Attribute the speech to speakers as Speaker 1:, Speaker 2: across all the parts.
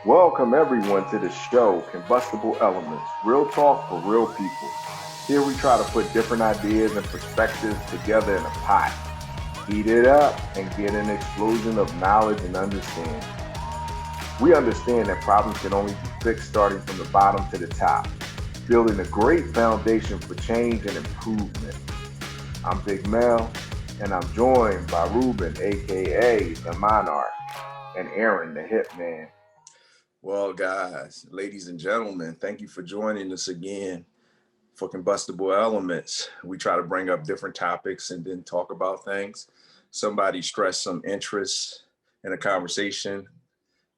Speaker 1: Welcome everyone to the show, Combustible Elements, real talk for real people. Here we try to put different ideas and perspectives together in a pot, heat it up, and get an explosion of knowledge and understanding. We understand that problems can only be fixed starting from the bottom to the top, building a great foundation for change and improvement. I'm Big Mel, and I'm joined by Ruben, aka the Monarch, and Aaron, the Hitman.
Speaker 2: Well, guys, ladies and gentlemen, thank you for joining us again for Combustible Elements. We try to bring up different topics and then talk about things. Somebody stressed some interest in a conversation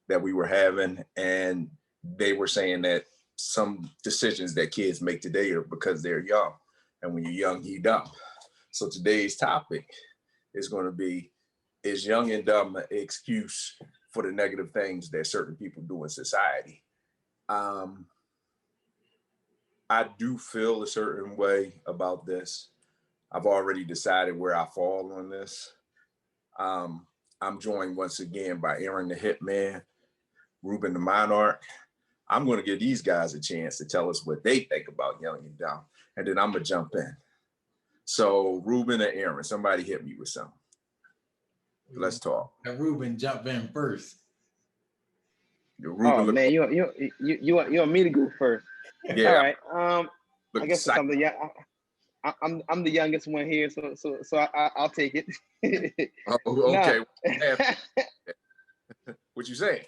Speaker 2: that we were having, and they were saying that some decisions that kids make today are because they're young. And when you're young, you dumb. So today's topic is going to be, is young and dumb an excuse for the negative things that certain people do in society? Um, I do feel a certain way about this. I've already decided where I fall on this. Um, I'm joined once again by Aaron the Hitman, Ruben the Monarch. I'm going to give these guys a chance to tell us what they think about young and dumb, and then I'm going to jump in. So, Ruben and Aaron, somebody hit me with something. Let's talk.
Speaker 3: Ruben jump in first.
Speaker 2: Ruben,
Speaker 4: Oh man, you want me to go first?
Speaker 2: yeah,
Speaker 4: All right.
Speaker 2: look
Speaker 4: I guess for
Speaker 2: psych-
Speaker 4: something. Yeah, I'm the youngest one here, so I'll take it.
Speaker 2: Oh,
Speaker 4: Nah.
Speaker 2: okay. What you saying?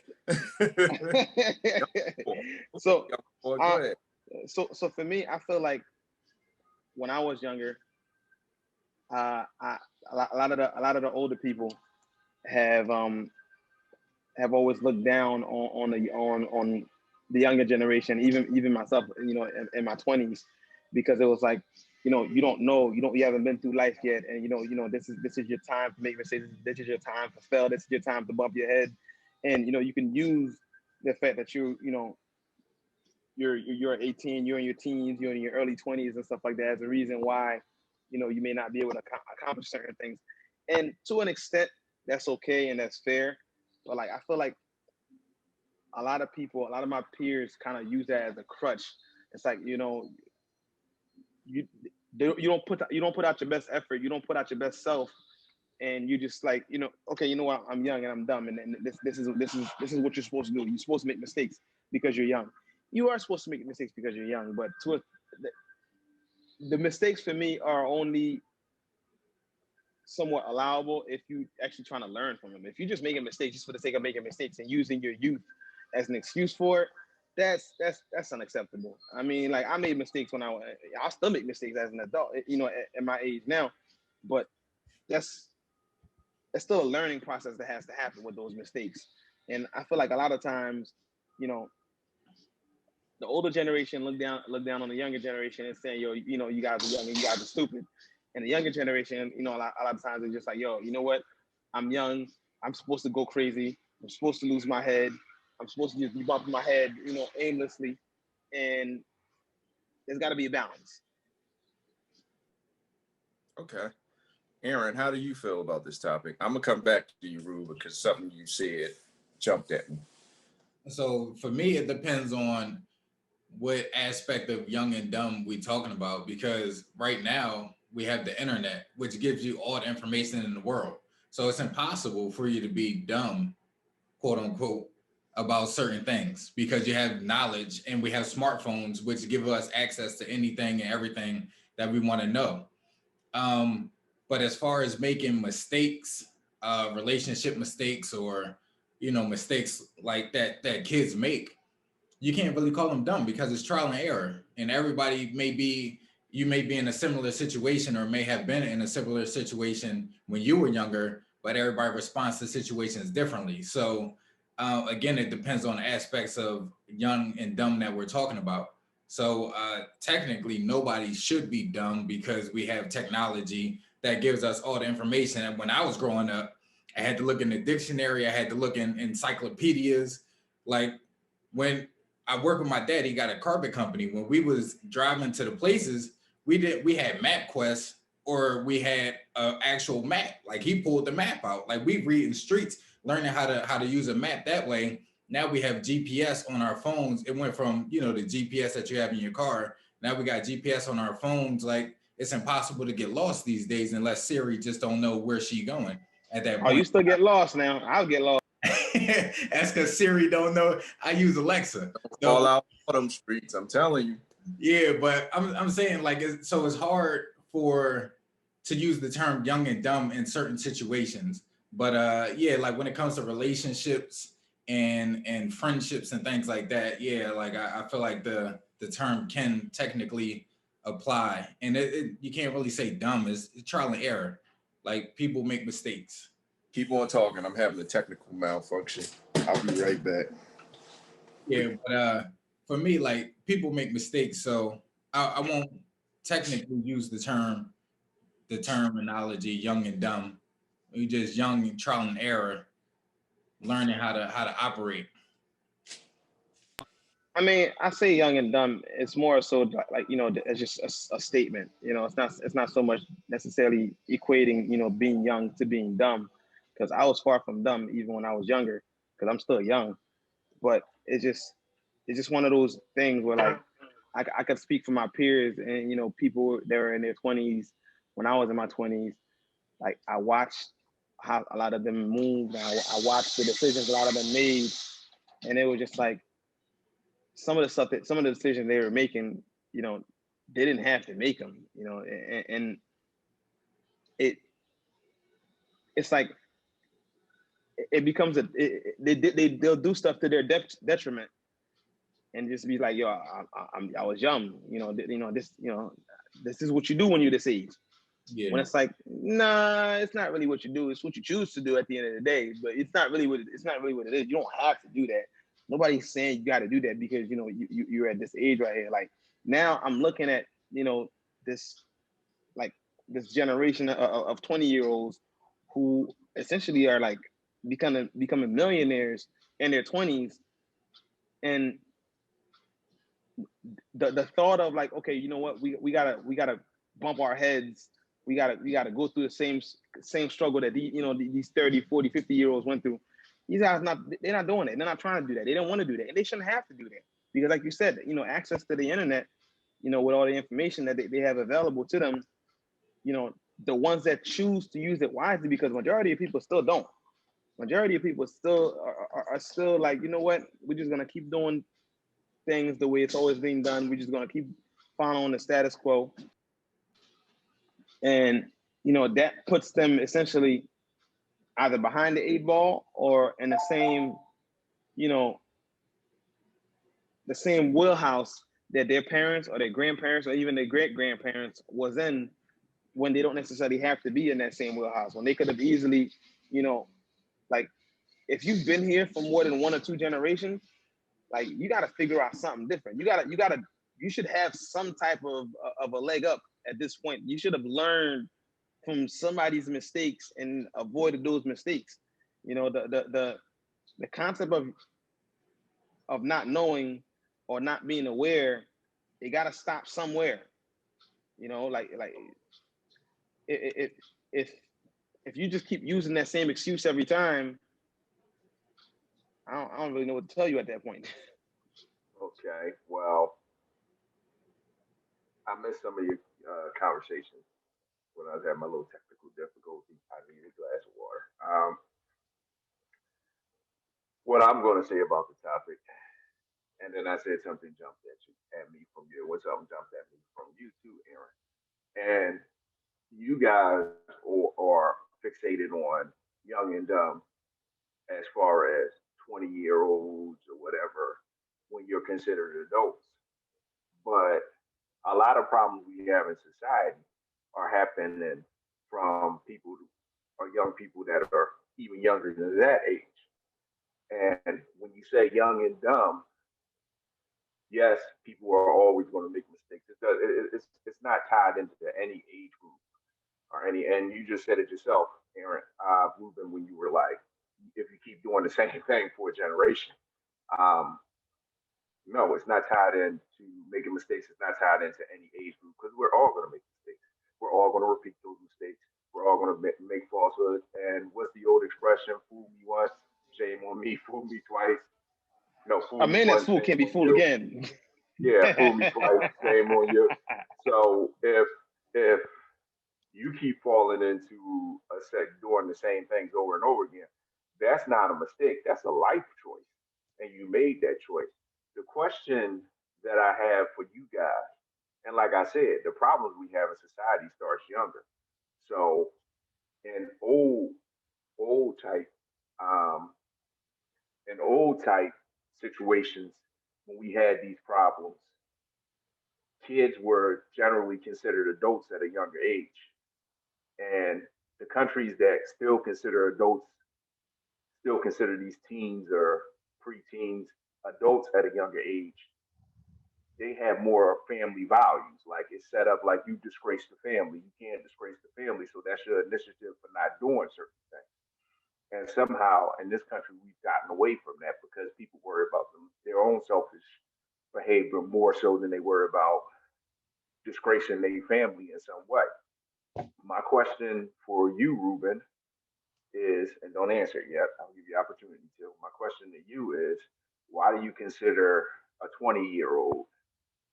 Speaker 4: so
Speaker 2: Boy, go
Speaker 4: uh,
Speaker 2: ahead.
Speaker 4: so for me, I feel like when I was younger, a lot of the older people have have always looked down on the younger generation, even myself, in my 20s, because it was like, you don't know, you haven't been through life yet, and this is your time to make mistakes. This is your time to fail. This is your time to bump your head, and you can use the fact that you're 18, you're in your teens, you're in your early 20s and stuff like that as a reason why you may not be able to accomplish certain things, and to an extent that's okay and that's fair, but like I feel like a lot of my peers kind of use that as a crutch. It's like, you you don't put out your best effort, you don't put out your best self, and you just like, okay, you know what, I'm young and I'm dumb, and this is what you're supposed to do. You're supposed to make mistakes because you're young. You are supposed to make mistakes because you're young, but the mistakes for me are only somewhat allowable if you actually trying to learn from them. If you're just making mistakes just for the sake of making mistakes and using your youth as an excuse for it, that's unacceptable. I mean, like, I made mistakes I still make mistakes as an adult, at my age now, but that's that's still a learning process that has to happen with those mistakes. And I feel like a lot of times, you know, the older generation look down on the younger generation and saying, yo, you guys are young and you guys are stupid. And the younger generation, a lot of times they're just like, yo, you know what? I'm young. I'm supposed to go crazy. I'm supposed to lose my head. I'm supposed to just be bumping my head, aimlessly. And there's got to be a balance.
Speaker 2: Okay. Aaron, how do you feel about this topic? I'm gonna come back to you, Rue, because something you said jumped at me.
Speaker 3: So for me, it depends on what aspect of young and dumb we talking about, because right now we have the internet, which gives you all the information in the world. So it's impossible for you to be dumb, quote unquote, about certain things because you have knowledge, and we have smartphones which give us access to anything and everything that we want to know. Um, but as far as making mistakes, relationship mistakes, or mistakes like that kids make, you can't really call them dumb because it's trial and error, and everybody may be you may be in a similar situation or may have been in a similar situation when you were younger, but everybody responds to situations differently. So again, it depends on aspects of young and dumb that we're talking about. So technically nobody should be dumb because we have technology that gives us all the information. And when I was growing up, I had to look in the dictionary, I had to look in encyclopedias. Like, when I worked with my dad, he got a carpet company. When we was driving to the places, we had MapQuest, or we had an actual map. Like, he pulled the map out. Like, we read in streets, learning how to use a map that way. now we have GPS on our phones. It went from, you know, the GPS that you have in your car. Now we got GPS on our phones. Like, it's impossible to get lost these days unless Siri just don't know where she going at that
Speaker 4: Oh, you
Speaker 3: point.
Speaker 4: still get lost now. I'll get lost.
Speaker 3: That's because Siri don't know. I use Alexa.
Speaker 2: All
Speaker 3: So
Speaker 2: out on them streets, I'm telling you.
Speaker 3: yeah, but I'm saying, like, so it's hard to use the term young and dumb in certain situations. But yeah, like when it comes to relationships and friendships and things like that, yeah, like I feel like the term can technically apply, and you can't really say dumb. It's trial and error. Like, people make mistakes.
Speaker 2: Keep on talking. I'm having a technical malfunction. I'll be right back.
Speaker 3: Yeah, but for me, like, people make mistakes, so I won't technically use the terminology young and dumb. We just young and trial and error, learning how to operate.
Speaker 4: I mean, I say young and dumb. It's more so like, you know, it's just a statement. You know, it's not so much necessarily equating, you know, being young to being dumb, because I was far from dumb even when I was younger, because I'm still young. But it's just one of those things where, like, I could speak for my peers and, you know, people that were in their 20s when I was in my 20s. Like, I watched how a lot of them moved. I watched the decisions a lot of them made, and it was just like some of the decisions they were making, you know, they didn't have to make them, you know, and it it's like it becomes they'll do stuff to their detriment and just be like, yo, I was young, you know, this is what you do when you're this age.
Speaker 3: Yeah,
Speaker 4: When it's like, nah, it's not really what you do. It's what you choose to do at the end of the day. But it's not really what it is. You don't have to do that. Nobody's saying you got to do that because, you know, you're at this age right here. Like, now I'm looking at, you know, this like this generation of 20-year-olds who essentially are like becoming millionaires in their 20s, and the thought of like, okay, you know what, we gotta bump our heads, we gotta go through the same struggle that these 30, 40, 50 year olds went through. These guys they're not doing it. They're not trying to do that. They don't want to do that, and they shouldn't have to do that, because like you said, you know, access to the internet, you know, with all the information that they have available to them, you know, the ones that choose to use it wisely, because majority of people still don't. Majority of people still are still like, you know what, we're just gonna keep doing things the way it's always been done. We're just gonna keep following the status quo, and you know that puts them essentially either behind the eight ball or in the same, you know, the same wheelhouse that their parents or their grandparents or even their great grandparents was in, when they don't necessarily have to be in that same wheelhouse, when they could have easily, you know, like, if you've been here for more than one or two generations, like, you got to figure out something different. You should have some type of a leg up at this point. You should have learned from somebody's mistakes and avoided those mistakes. You know, the concept of not knowing or not being aware, it got to stop somewhere. You know, like it, if you just keep using that same excuse every time, I don't really know what to tell you at that point.
Speaker 1: Okay, well, I missed some of your conversations when I was having my little technical difficulty. I needed a glass of water. What I'm going to say about the topic, and then I said something jumped at me from you. What something jumped at me from you too, Aaron. And you guys are fixated on young and dumb as far as 20-year-olds or whatever when you're considered adults. But a lot of problems we have in society are happening from people or young people that are even younger than that age. And when you say young and dumb, yes, people are always going to make mistakes. It's not tied into any age group or any. And you just said it yourself, Aaron, Ruben, when you were like, if you keep doing the same thing for a generation, um, no, it's not tied into making mistakes. It's not tied into any age group, because we're all going to make mistakes. We're all going to repeat those mistakes. We're all going to make falsehoods. And what's the old expression? Fool me once, shame on me. Fool me twice, No, fool
Speaker 4: A
Speaker 1: me
Speaker 4: man that's
Speaker 1: once,
Speaker 4: fool
Speaker 1: shame
Speaker 4: can't be
Speaker 1: on
Speaker 4: fooled
Speaker 1: you.
Speaker 4: again.
Speaker 1: Yeah, fool me twice, shame on you. So if you keep falling into a set doing the same things over and over again, that's not a mistake. That's a life choice. And you made that choice. The question that I have for you guys, and like I said, the problems we have in society starts younger. So in old type um in old type situations when we had these problems, kids were generally considered adults at a younger age. And the countries that still consider adults still consider these teens or preteens adults at a younger age. They have more family values. Like it's set up like you disgrace the family. You can't disgrace the family, so that's your initiative for not doing certain things. And somehow in this country we've gotten away from that because people worry about their own selfish behavior more so than they worry about disgracing their family in some way. My question for you, Ruben, is, and don't answer it yet, I'll give you opportunity to. My question to you is, why do you consider a 20-year-old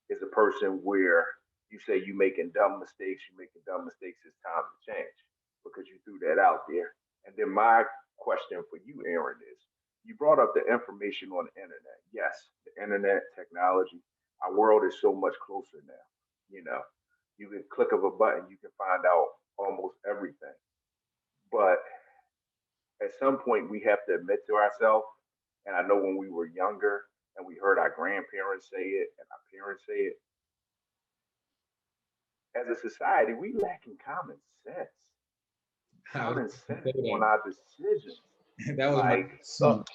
Speaker 1: is a person where you say you making dumb mistakes, it's time to change because you threw that out there. And then my question for you, Aaron, is you brought up the information on the internet. Yes, the internet, technology, our world is so much closer now. You know, you can click of a button, you can find out almost everything. But at some point we have to admit to ourselves, and I know when we were younger and we heard our grandparents say it and our parents say it, as a society, we lacking
Speaker 3: I was
Speaker 1: common
Speaker 3: gonna
Speaker 1: sense
Speaker 3: say
Speaker 1: on our decisions.
Speaker 3: that. That was my
Speaker 1: Like
Speaker 3: point.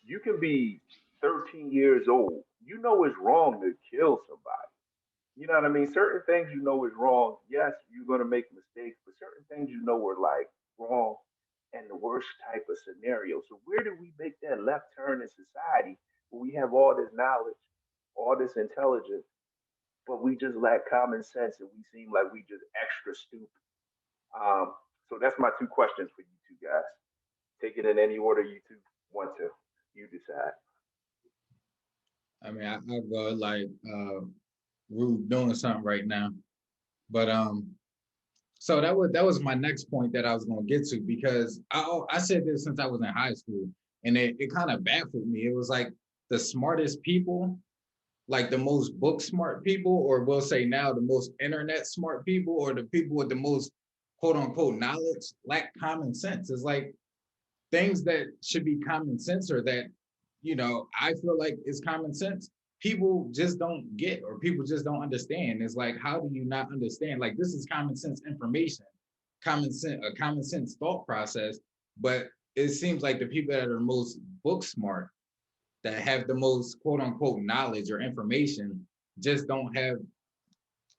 Speaker 1: you can be 13 years old, you know it's wrong to kill somebody. You know what I mean? Certain things you know is wrong. Yes, you're gonna make mistakes, but certain things you know are like wrong and the worst type of scenario. So where do we make that left turn in society where we have all this knowledge, all this intelligence, but we just lack common sense and we seem like we just extra stupid. Um, so that's my two questions for you two guys. Take it in any order you two want to. You decide.
Speaker 3: I mean, I go like Rube doing something right now, but so that was my next point that I was going to get to because I said this since I was in high school, and it kind of baffled me. It was like the smartest people, like the most book smart people, or we'll say now the most internet smart people, or the people with the most quote unquote knowledge, lack common sense. It's like things that should be common sense or that I feel like is common sense, people just don't get, or people just don't understand. It's like, how do you not understand? Like, this is common sense information, a common sense thought process. But it seems like the people that are most book smart, that have the most quote unquote knowledge or information, just don't have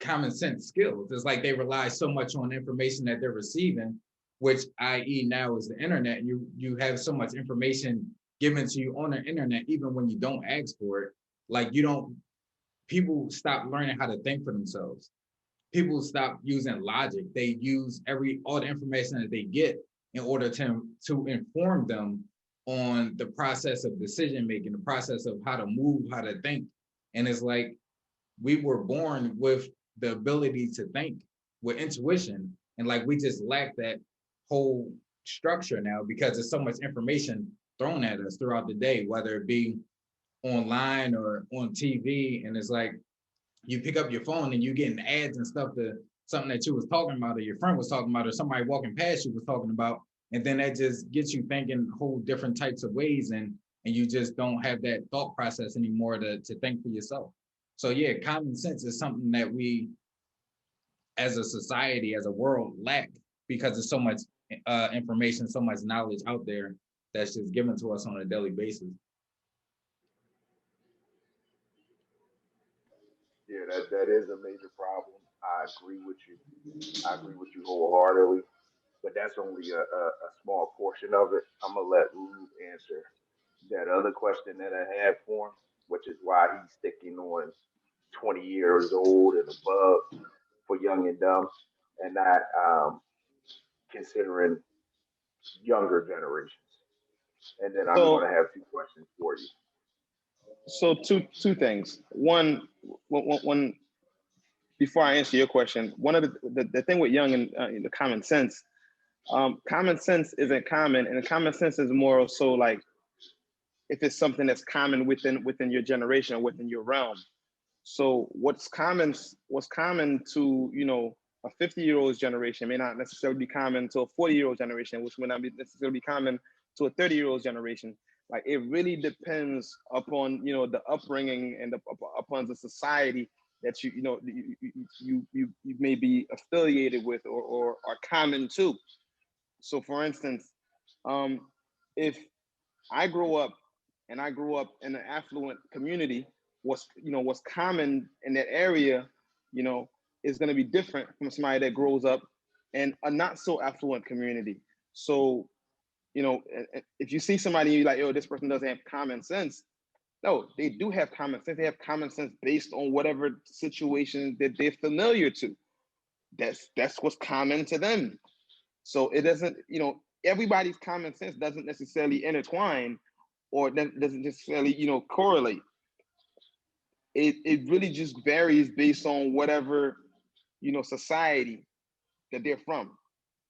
Speaker 3: common sense skills. It's like they rely so much on information that they're receiving, which i.e. now is the internet. And you have so much information given to you on the internet, even when you don't ask for it. Like, you don't people stop learning how to think for themselves. People stop using logic. They use all the information that they get in order to inform them on the process of decision making, the process of how to move, how to think. And it's like, we were born with the ability to think with intuition, and like we just lack that whole structure now because there's so much information thrown at us throughout the day, whether it be online or on TV. And it's like, you pick up your phone and you getting ads and stuff to something that you was talking about, or your friend was talking about, or somebody walking past you was talking about. And then that just gets you thinking whole different types of ways, and you just don't have that thought process anymore to think for yourself. So yeah, common sense is something that we as a society, as a world, lack because there's so much information, so much knowledge out there that's just given to us on a daily basis.
Speaker 1: Yeah, that is a major problem. I agree with you. I agree with you wholeheartedly. But that's only a small portion of it. I'm gonna let Rube answer that other question that I had for him, which is why he's sticking on 20 years old and above for young and dumb, and not considering younger generations. And then I'm
Speaker 4: So
Speaker 1: gonna have two questions for you.
Speaker 4: So two things. One, before I answer your question, one of the thing with young and the common sense isn't common, and common sense is more so like if it's something that's common within your generation or within your realm. So what's common to a 50-year-old's generation may not necessarily be common to a 40-year-old generation, which may not be necessarily common to a 30-year-old generation. Like it really depends upon the upbringing and upon the society that you may be affiliated with or are common to. So for instance, if I grew up in an affluent community, what's common in that area, is going to be different from somebody that grows up in a not so affluent community. So, if you see somebody you're like, yo, this person doesn't have common sense. No, they do have common sense. They have common sense based on whatever situation that they're familiar to. That's what's common to them. So it doesn't, everybody's common sense doesn't necessarily intertwine or doesn't necessarily, correlate. It really just varies based on whatever, society that they're from.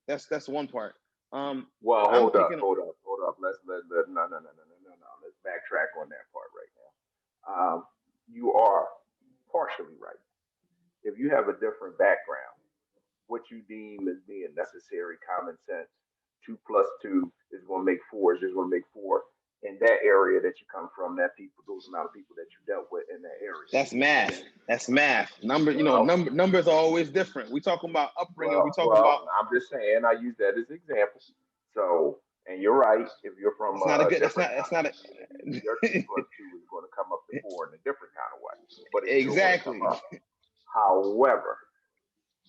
Speaker 4: That's one part.
Speaker 1: Well,
Speaker 4: I'm
Speaker 1: hold up,
Speaker 4: thinking,
Speaker 1: hold up, hold up. Let no, no, no, no, no, no, no. Let's backtrack on that part right now. You are partially right. If you have a different background, what you deem as being necessary common sense, 2 plus 2 is going to make 4, is just going to make 4. In that area that you come from, that people, those amount of people that you dealt with in that area.
Speaker 4: that's math. That's math.
Speaker 1: Well,
Speaker 4: Numbers are always different. We talking about upbringing. We talking about.
Speaker 1: well, I'm just saying I use that as an example. So, and you're right. If you're from
Speaker 4: It's not a
Speaker 1: a
Speaker 4: good. It's
Speaker 1: different
Speaker 4: not. It's
Speaker 1: kind
Speaker 4: not
Speaker 1: of community, your 2 plus 2 is going to come up to 4 in a different kind of way, but it's still going to come
Speaker 4: exactly.
Speaker 1: up.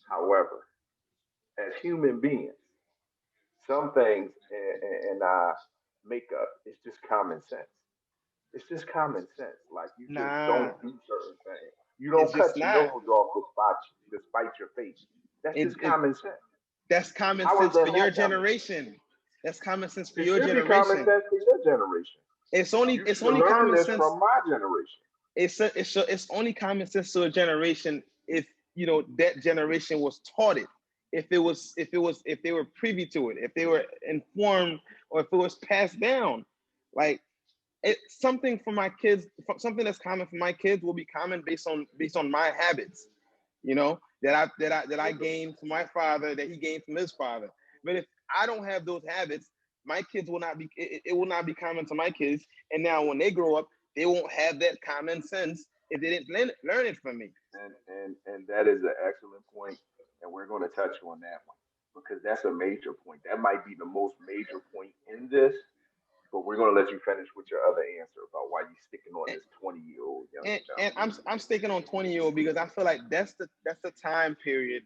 Speaker 1: However, as human beings, some things in our makeup is just common sense. It's just common sense. Like you just
Speaker 4: Nah,
Speaker 1: don't do certain things. You
Speaker 4: it's
Speaker 1: don't
Speaker 4: just
Speaker 1: cut your
Speaker 4: not.
Speaker 1: nose off despite your face. That's
Speaker 4: It,
Speaker 1: just
Speaker 4: it
Speaker 1: common sense.
Speaker 4: that's common
Speaker 1: How is
Speaker 4: sense
Speaker 1: that
Speaker 4: for your
Speaker 1: not common sense?
Speaker 4: generation. That's common sense for
Speaker 1: It
Speaker 4: your
Speaker 1: should be common
Speaker 4: generation.
Speaker 1: sense for your generation.
Speaker 4: It's only
Speaker 1: You
Speaker 4: it's
Speaker 1: should
Speaker 4: only
Speaker 1: learn
Speaker 4: common
Speaker 1: this
Speaker 4: sense.
Speaker 1: from my generation.
Speaker 4: It's only common sense to a generation if that generation was taught it. If they were privy to it, if they were informed, or if it was passed down. Like it's something for my kids, something that's common for my kids will be common based on my habits, that I gained from my father, that he gained from his father. But if I don't have those habits, my kids will not be. It will not be common to my kids. And now when they grow up, they won't have that common sense if they didn't learn it from me.
Speaker 1: And that is an excellent point, and we're going to touch on that one because that's a major point. That might be the most major point in this, but we're going to let you finish with your other answer about why you sticking on
Speaker 4: And,
Speaker 1: this 20-year-old young
Speaker 4: and,
Speaker 1: and dumb.
Speaker 4: and I'm sticking on 20-year-old because I feel like that's the time period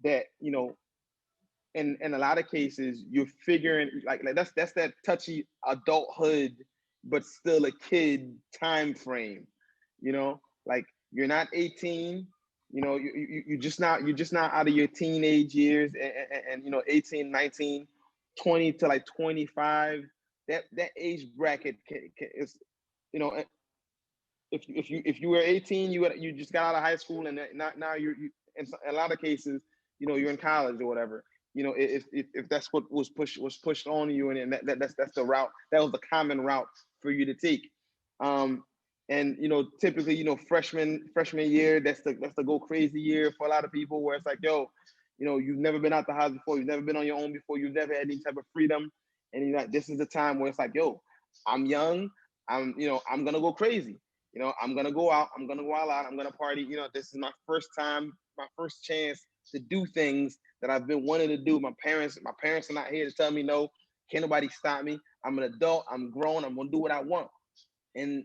Speaker 4: that in a lot of cases you're figuring like that's that touchy adulthood but still a kid time frame, like you're not 18, you're just not out of your teenage years, and 18, 19, 20 to like 25. That age bracket is, you know if you were 18, you just got out of high school, and now you in a lot of cases, you're in college or whatever. If that's what was pushed on you, and that's the route, that was the common route for you to take. um and typically, freshman year, that's the go crazy year for a lot of people, where it's like, yo, you've never been out the house before, you've never been on your own before, you've never had any type of freedom, and this is the time where it's like, yo, I'm young, I'm gonna go crazy. I'm gonna go out. I'm gonna go all out. I'm gonna party. This is my first time, my first chance to do things that I've been wanting to do. My parents are not here to tell me no. Can't nobody stop me. I'm an adult. I'm grown. I'm gonna do what I want. And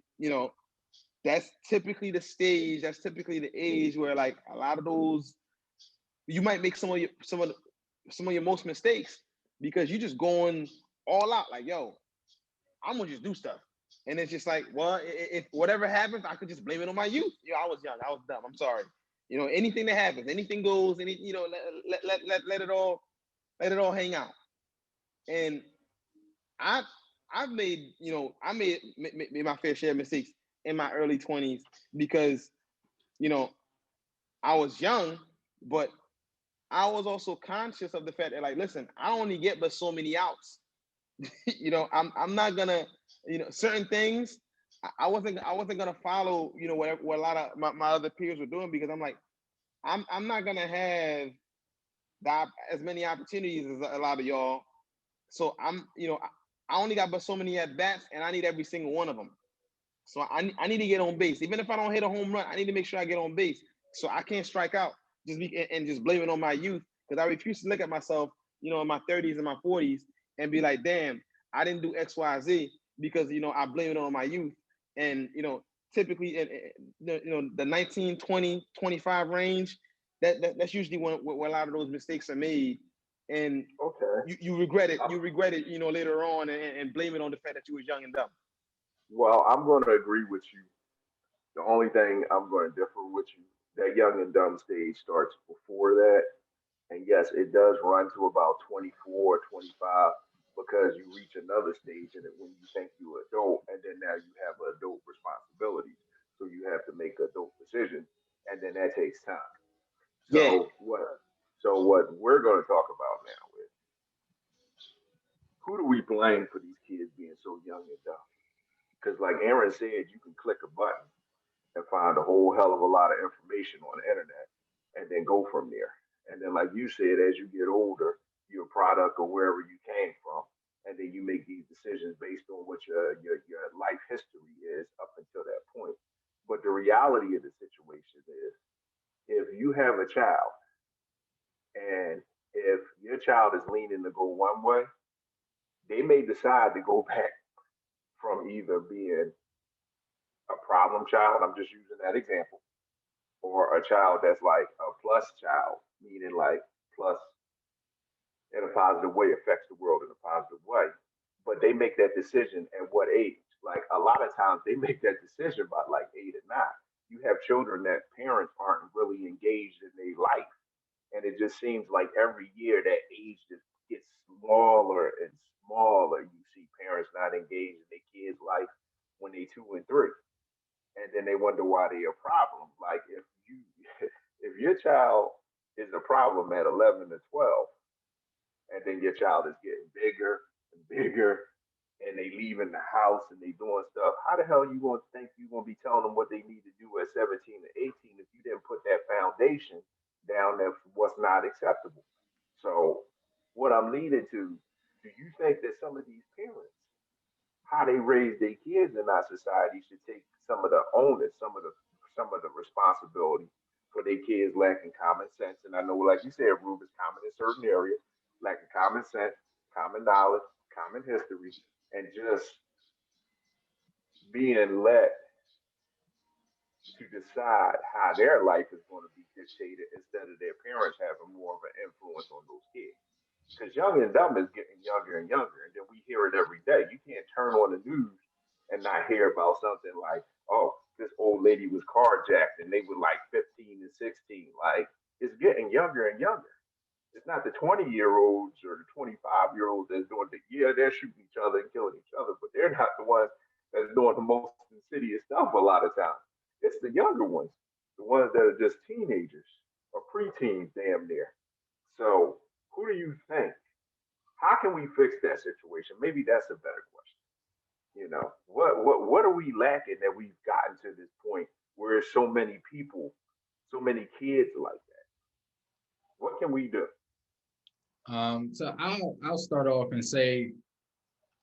Speaker 4: that's typically the stage. That's typically the age where, like, a lot of those, you might make some of your most mistakes because you just going all out. Like, yo, I'm gonna just do stuff. And it's just like, well, if whatever happens, I could just blame it on my youth. I was young, I was dumb. I'm sorry. Anything that happens, anything goes, let it all hang out. And I I've made my fair share of mistakes in my early 20s because, you know, I was young, but I was also conscious of the fact that, like, listen, I only get but so many outs. You know, I'm not gonna, you know, certain things I wasn't gonna follow, you know, what a lot of my other peers were doing because I'm like, I'm not gonna have as many opportunities as a lot of y'all. So you know, I only got but so many at bats, and I need every single one of them. So I need to get on base. Even if I don't hit a home run, I need to make sure I get on base. So I can't strike out and just blame it on my youth because I refuse to look at myself, you know, in my 30s and my 40s and be like, damn, I didn't do X, Y, Z because, you know, I blame it on my youth. And, you know, typically, the 19, 20, 25 range, that's usually when a lot of those mistakes are made. And
Speaker 1: Okay.
Speaker 4: you regret it. You regret it, you know, later on and blame it on the fact that you was young and dumb.
Speaker 1: Well, I'm going to agree with you. The only thing I'm going to differ with you, that young and dumb stage starts before that. And yes, it does run to about 24 or 25 because you reach another stage in it when you think you're adult, and then now you have adult responsibilities. So you have to make adult decisions, and then that takes time.
Speaker 4: Yeah.
Speaker 1: So what we're going to talk about now is who do we blame for these kids being so young and dumb? Because like Aaron said, you can click a button and find a whole hell of a lot of information on the internet and then go from there. And then, like you said, as you get older, you're a product of wherever you came from. And then you make these decisions based on what your life history is up until that point. But the reality of the situation is if you have a child and if your child is leaning to go one way, they may decide to go back from either being a problem child, I'm just using that example, or a child that's like a plus child, meaning like plus in a positive way affects the world in a positive way. But they make that decision at what age? Like a lot of times they make that decision by like 8 or 9. You have children that parents aren't really engaged in their life. And it just seems like every year that age just gets smaller and smaller. You see parents not engaged in their kids' life when they 2 and 3. And then they wonder why they're a problem. Like if you if your child is a problem at 11 to 12, and then your child is getting bigger and bigger, and they leaving the house and they doing stuff, how the hell you gonna think you gonna be telling them what they need to do at 17 to 18 if you didn't put that foundation down that's what's not acceptable? So what I'm leading to, do you think that some of these parents, how they raise their kids in our society should take some of the onus, some of the responsibility for their kids lacking common sense? And I know, like you said, Rube is common in certain areas, lacking common sense, common knowledge, common history, and just being let to decide how their life is going to be dictated instead of their parents having more of an influence on those kids. Because young and dumb is getting younger and younger, and then we hear it every day. You can't turn on the news and not hear about something like, oh, this old lady was carjacked and they were like 15 and 16. Like, it's getting younger and younger. It's not the 20-year-olds or the 25-year-olds that's doing the, yeah, they're shooting each other and killing each other, but they're not the ones that's doing the most insidious stuff a lot of times. It's the younger ones, the ones that are just teenagers or preteens, damn near. So, who do you think? How can we fix that situation? Maybe that's a better question. What are we lacking that we've gotten to this point where there's so many people, so many kids like that? What can we do?
Speaker 3: So I'll start off and say,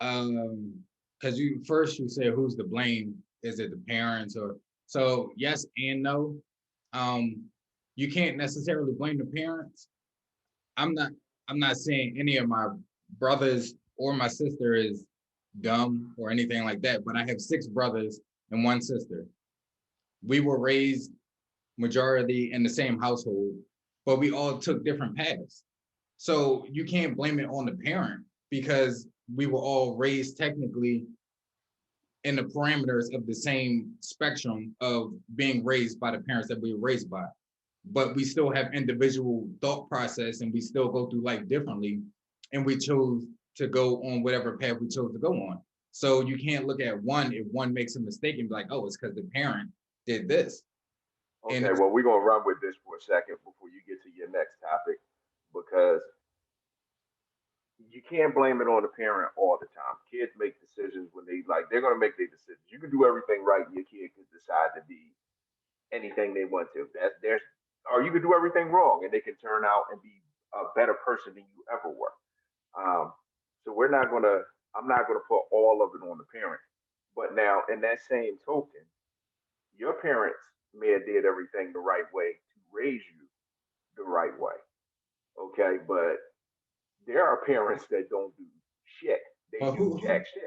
Speaker 3: because you said who's to blame? Is it the parents or so? Yes and no. You can't necessarily blame the parents. I'm not saying any of my brothers or my sister is dumb or anything like that, but I have 6 brothers and 1 sister. We were raised majority in the same household, but we all took different paths. So you can't blame it on the parent because we were all raised technically in the parameters of the same spectrum of being raised by the parents that we were raised by. But we still have individual thought process and we still go through life differently. And we chose to go on whatever path we chose to go on. So you can't look at one if one makes a mistake and be like, oh, it's because the parent did this.
Speaker 1: Okay,
Speaker 3: And
Speaker 1: well, we're gonna run with this for a second before you get to your next topic, because you can't blame it on the parent all the time. Kids make decisions when they're gonna make their decisions. You can do everything right, and your kid can decide to be anything they want to. Or you can do everything wrong, and they can turn out and be a better person than you ever were. So I'm not gonna put all of it on the parent. But now, in that same token, your parents may have did everything the right way to raise you the right way. Okay, but there are parents that don't do shit. They
Speaker 3: But
Speaker 1: do jack shit.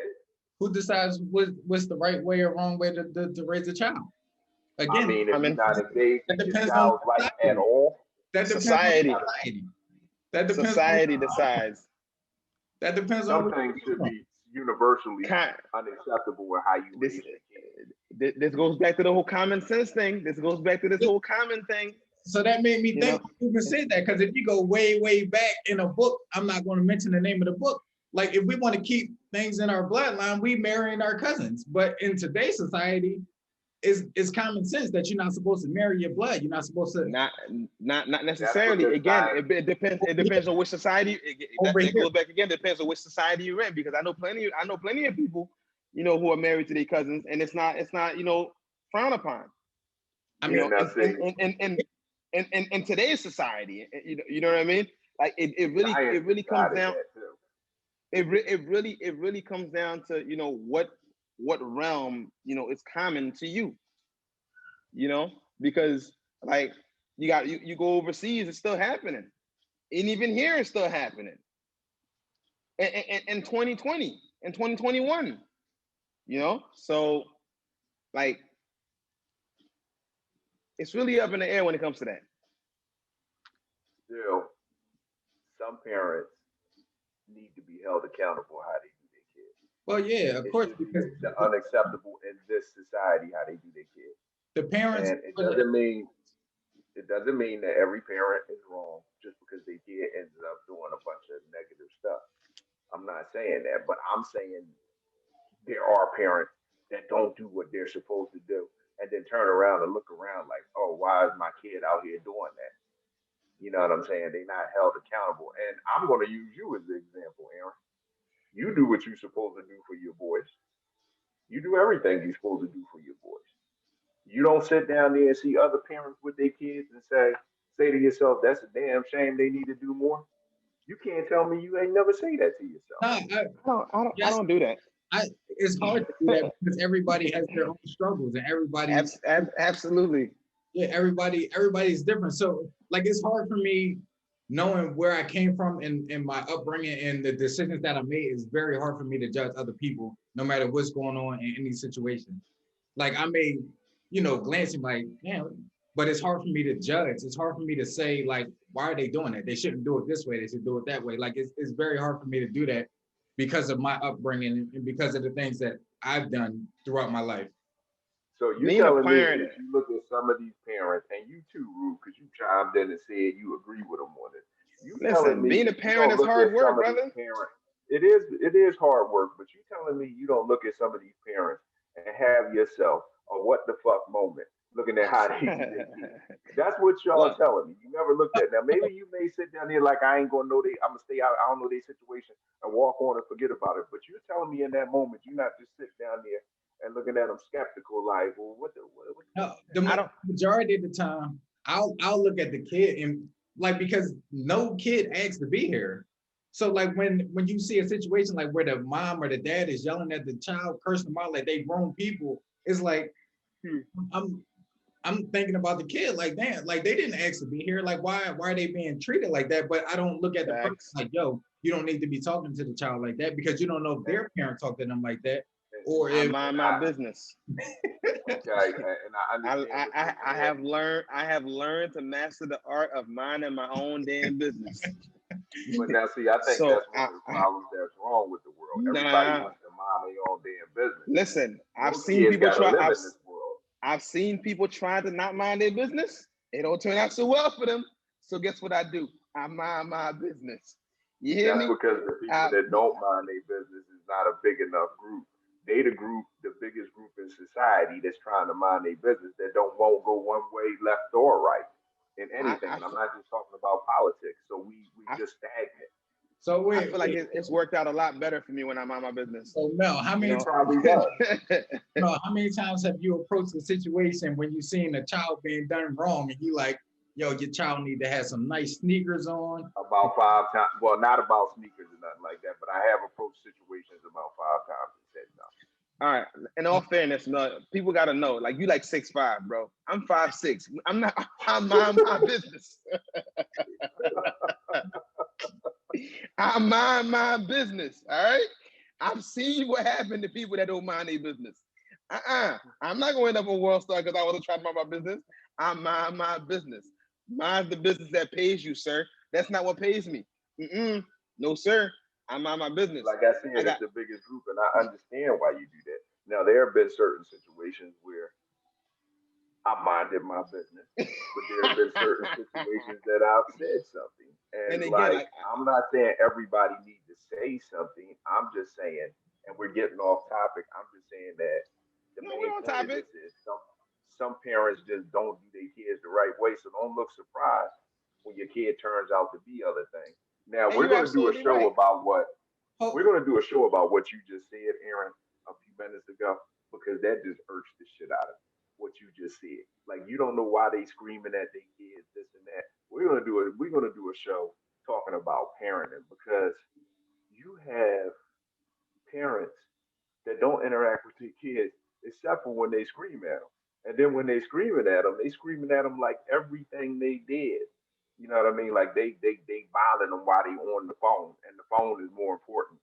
Speaker 3: who decides what's the right way or wrong way to raise a child? Again,
Speaker 1: I mean, if you're not engaged
Speaker 3: that
Speaker 1: in your
Speaker 3: depends on
Speaker 1: child's life
Speaker 3: society.
Speaker 1: at all,
Speaker 3: That depends
Speaker 4: Society.
Speaker 3: on society. That depends
Speaker 4: Society
Speaker 3: on,
Speaker 4: decides.
Speaker 3: that depends
Speaker 1: some
Speaker 3: on
Speaker 1: things should be universally
Speaker 4: Kind-
Speaker 1: unacceptable with how you
Speaker 4: This
Speaker 1: raise your kid.
Speaker 4: this goes back to the whole common sense thing. This goes back to this whole common thing.
Speaker 3: So that made me
Speaker 4: You
Speaker 3: think
Speaker 4: know?
Speaker 3: you even said that, because if you go way, way back in a book, I'm not going to mention the name of the book. Like, if we want to keep things in our bloodline, we marrying our cousins. But in today's society, it's common sense that you're not supposed to marry your blood. You're not supposed to.
Speaker 4: Not necessarily.
Speaker 1: because
Speaker 4: Again, it depends. It depends on which society.
Speaker 3: Over
Speaker 4: That
Speaker 3: here.
Speaker 4: goes back again. Depends on which society you're in. Because I know plenty of people, who are married to their cousins, and it's not frowned upon.
Speaker 3: I
Speaker 4: You
Speaker 3: mean,
Speaker 4: know, in today's society, you know what I mean. Like it really comes down. It really comes down to what realm is common to you. Because like you go overseas, it's still happening, and even here it's still happening. In 2020, in 2021, so like it's really up in the air when it comes to that.
Speaker 1: Still, some parents need to be held accountable how they do their kids.
Speaker 3: well, yeah, of
Speaker 1: It
Speaker 3: course,
Speaker 1: should be
Speaker 3: because
Speaker 1: unacceptable in this society how they do their kids.
Speaker 3: the parents.
Speaker 1: And it doesn't mean that every parent is wrong just because their kid ends up doing a bunch of negative stuff. I'm not saying that, but I'm saying there are parents that don't do what they're supposed to do and then turn around and look around like, oh, why is my kid out here doing that? You know what I'm saying? They're not held accountable. And I'm going to use you as the example, Aaron. You do what you're supposed to do for your boys. You do everything you're supposed to do for your boys. You don't sit down there and see other parents with their kids and say to yourself, that's a damn shame, they need to do more. You can't tell me you ain't never say that to yourself.
Speaker 3: No,
Speaker 4: I don't do that.
Speaker 3: it's hard to do that because everybody has their own struggles, and everybody.
Speaker 4: Absolutely.
Speaker 3: Yeah, everybody's different. So like, it's hard for me knowing where I came from and my upbringing and the decisions that I made. Is very hard for me to judge other people, no matter what's going on in any situation. Like, I may, glancing like, damn, but it's hard for me to judge. It's hard for me to say, like, why are they doing that? They shouldn't do it this way. They should do it that way. Like, it's very hard for me to do that because of my upbringing and because of the things that I've done throughout my life.
Speaker 1: So you
Speaker 4: Being a
Speaker 1: telling me
Speaker 4: parent-
Speaker 1: that you look at some of these parents, and you too, Rue, because you chimed in and said you agree with them on it. You telling
Speaker 4: Listen,
Speaker 1: me
Speaker 4: being a
Speaker 1: you
Speaker 4: parent
Speaker 1: don't
Speaker 4: is
Speaker 1: look
Speaker 4: hard
Speaker 1: at
Speaker 4: work,
Speaker 1: some of these
Speaker 4: brother.
Speaker 1: parents- It is hard work, but you telling me you don't look at some of these parents and have yourself a what the fuck moment looking at how they do their kids. That's what y'all are telling me. You never looked at. Now maybe you may sit down there like, I ain't gonna know I'm gonna stay out. I don't know their situation and walk on and forget about it. But you're telling me in that moment, you're not just sitting down there and looking at them skeptical, like, well, what
Speaker 3: No, the majority of the time, I'll look at the kid and like, because no kid asked to be here. So like when you see a situation like where the mom or the dad is yelling at the child, cursing them out like they grown people, it's like I'm thinking about the kid like, damn, like they didn't ask to be here. Like why are they being treated like that? But I don't look at the person like, yo, you don't need to be talking to the child like that, because you don't know if their parent talked to them like that. Or
Speaker 4: I
Speaker 3: if
Speaker 4: mind my business.
Speaker 1: Okay, and
Speaker 4: I have learned to master the art of minding my own damn business.
Speaker 1: But now, see, I think
Speaker 4: So,
Speaker 1: that's one of the problems that's wrong with the world. Everybody wants to mind their own damn business.
Speaker 4: Listen, I've
Speaker 1: Most
Speaker 4: seen
Speaker 1: kids
Speaker 4: people
Speaker 1: gotta
Speaker 4: try.
Speaker 1: live in this world.
Speaker 4: I've seen people try to not mind their business. It don't turn out so well for them. So guess what I do? I mind my business. You hear
Speaker 1: That's
Speaker 4: me?
Speaker 1: because the people that don't mind their business is not a big enough group they the biggest group in society that's trying to mind their business that won't go one way, left or right in
Speaker 4: I,
Speaker 1: anything.
Speaker 4: I,
Speaker 1: And I'm not just talking about politics. So we
Speaker 4: I,
Speaker 1: just stagnant.
Speaker 3: So
Speaker 4: I
Speaker 3: wait,
Speaker 4: feel like it's worked out a lot better for me when I mind my business.
Speaker 3: so Mel,
Speaker 4: You
Speaker 1: It
Speaker 4: know,
Speaker 1: probably does.
Speaker 3: Mel, how many times have you approached a situation when you seen a child being done wrong and you like, yo, your child need to have some nice sneakers on?
Speaker 1: About 5 times. Well, not about sneakers or nothing like that, but I have approached situations about 5 times and said no.
Speaker 4: all right. In all fairness, no, people gotta know. Like you like 6'5", bro. I'm 5'6". I'm not. I mind my business. I mind my business. All right. I've seen what happened to people that don't mind their business. I'm not going up a world star because I wasn't trying to mind my business. I mind my business. Mind the business that pays you, sir. That's not what pays me. No, sir. I mind my business.
Speaker 1: Like I said,
Speaker 4: I
Speaker 1: it's
Speaker 4: got
Speaker 1: the biggest group, and I understand why you do that. Now, there have been certain situations where I minded my business, but there have been certain situations that I've said something.
Speaker 4: and
Speaker 1: And
Speaker 4: again,
Speaker 1: like, I'm not saying everybody needs to say something. I'm just saying, and we're getting off topic. I'm just saying that the
Speaker 4: no, we're
Speaker 1: main
Speaker 4: on
Speaker 1: point of
Speaker 4: topic.
Speaker 1: this is some parents just don't do their kids the right way. So don't look surprised when your kid turns out to be other things. Now
Speaker 4: And
Speaker 1: we're
Speaker 4: you're
Speaker 1: going to do a
Speaker 4: absolutely
Speaker 1: show
Speaker 4: right.
Speaker 1: about what we're
Speaker 3: Oh,
Speaker 1: going to do a show about what you just said, Aaron, a few minutes ago, because that just irks the shit out of me. What you just said, like you don't know why they screaming at their kids, this and that. We're gonna do a show talking about parenting because you have parents that don't interact with their kids except for when they scream at them. And then when they screaming at them like everything they did. You know what I mean? Like they bothering them while they on the phone, and the phone is more important